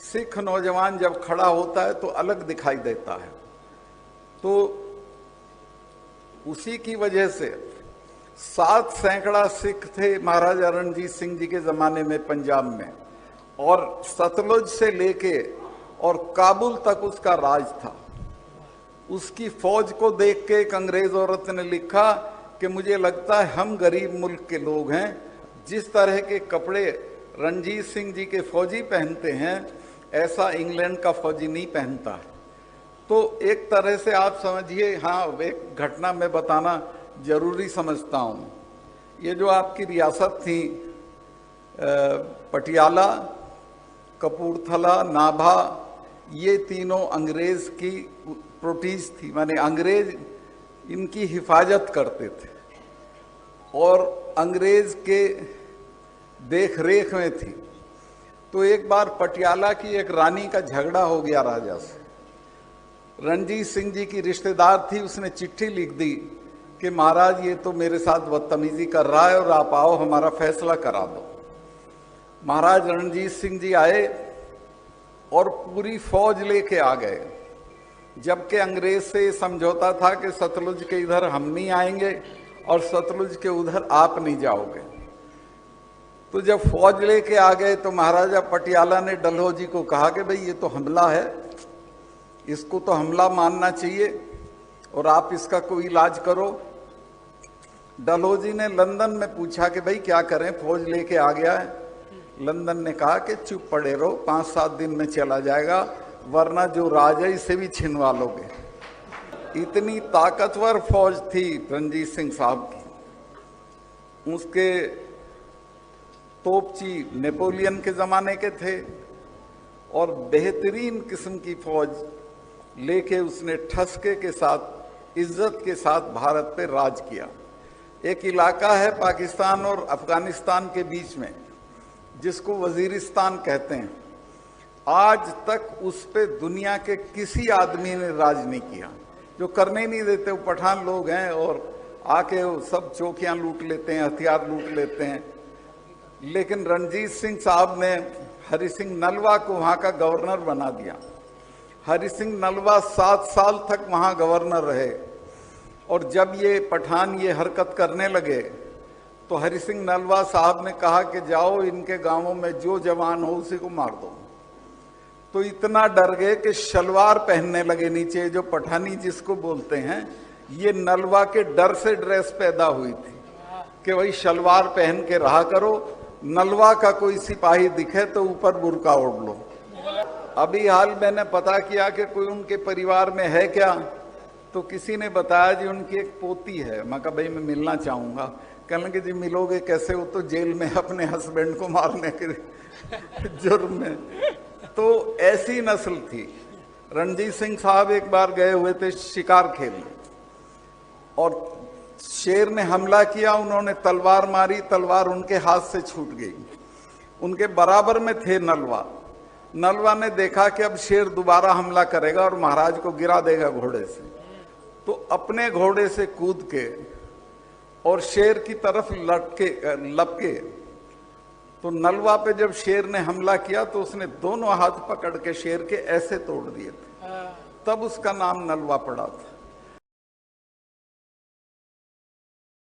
सिख नौजवान जब खड़ा होता है तो अलग दिखाई देता है। तो उसी की वजह से 7 सैकड़ा सिख थे महाराजा रणजीत सिंह जी के जमाने में पंजाब में, और सतलुज से लेके और काबुल तक उसका राज था। उसकी फौज को देख के एक अंग्रेज औरत ने लिखा कि मुझे लगता है हम गरीब मुल्क के लोग हैं, जिस तरह के कपड़े रणजीत सिंह जी के फौजी पहनते हैं ऐसा इंग्लैंड का फौजी नहीं पहनता है। तो एक तरह से आप समझिए, हाँ, एक घटना में बताना जरूरी समझता हूँ। ये जो आपकी रियासत थी पटियाला, कपूरथला, नाभा, ये तीनों अंग्रेज की प्रोटीज थी, माने अंग्रेज इनकी हिफाजत करते थे और अंग्रेज के देख रेख में थी। तो एक बार पटियाला की एक रानी का झगड़ा हो गया राजा से। रणजीत सिंह जी की रिश्तेदार थी, उसने चिट्ठी लिख दी कि महाराज ये तो मेरे साथ बदतमीजी कर रहा है और आप आओ हमारा फैसला करा दो। महाराज रणजीत सिंह जी आए और पूरी फौज लेके आ गए, जबकि अंग्रेज से समझौता था कि सतलुज के इधर हम नहीं आएंगे और सतलुज के उधर आप नहीं जाओगे। तो जब फौज लेके आ गए तो महाराजा पटियाला ने डलहौजी को कहा कि भाई ये तो हमला है, इसको तो हमला मानना चाहिए और आप इसका कोई इलाज करो। डलहौजी ने लंदन में पूछा कि भाई क्या करें, फौज लेके आ गया है। लंदन ने कहा कि चुप पड़े रहो, 5-7 दिन में चला जाएगा, वरना जो राज है इसे भी छिनवा लोगे। इतनी ताकतवर फौज थी रणजीत सिंह साहब की। उसके तोपची नेपोलियन के जमाने के थे और बेहतरीन किस्म की फौज लेके उसने ठसके के साथ, इज्जत के साथ भारत पे राज किया। एक इलाका है पाकिस्तान और अफगानिस्तान के बीच में जिसको वजीरिस्तान कहते हैं, आज तक उस पे दुनिया के किसी आदमी ने राज नहीं किया। जो करने नहीं देते वो पठान लोग हैं और आके वो सब चौकियां लूट लेते हैं, हथियार लूट लेते हैं। लेकिन रणजीत सिंह साहब ने हरि सिंह नलवा को वहां का गवर्नर बना दिया। हरि सिंह नलवा 7 साल तक वहां गवर्नर रहे और जब ये पठान ये हरकत करने लगे तो हरि सिंह नलवा साहब ने कहा कि जाओ इनके गांवों में जो जवान हो उसी को मार दो। तो इतना डर गए कि शलवार पहनने लगे नीचे, जो पठानी जिसको बोलते हैं। ये नलवा के डर से ड्रेस पैदा हुई थी कि वही शलवार पहन के रहा करो, नलवा का कोई सिपाही दिखे तो ऊपर बुर्का ओढ़ लो। अभी हाल मैंने पता किया कि कोई उनके परिवार में है क्या, तो किसी ने बताया जी उनकी एक पोती है। मैं कहा भाई मैं मिलना चाहूंगा। कहने लगे जी मिलोगे कैसे, वो तो जेल में अपने हस्बैंड को मारने के जुर्म में। तो ऐसी नस्ल थी। रणजीत सिंह साहब एक बार गए हुए थे शिकार खेलने और शेर ने हमला किया, उन्होंने तलवार मारी, तलवार उनके हाथ से छूट गई। उनके बराबर में थे नलवा। नलवा ने देखा कि अब शेर दोबारा हमला करेगा और महाराज को गिरा देगा घोड़े से, तो अपने घोड़े से कूद के और शेर की तरफ लपके। तो नलवा पे जब शेर ने हमला किया तो उसने दोनों हाथ पकड़ के शेर के ऐसे तोड़ दिए थे, तब उसका नाम नलवा पड़ा था।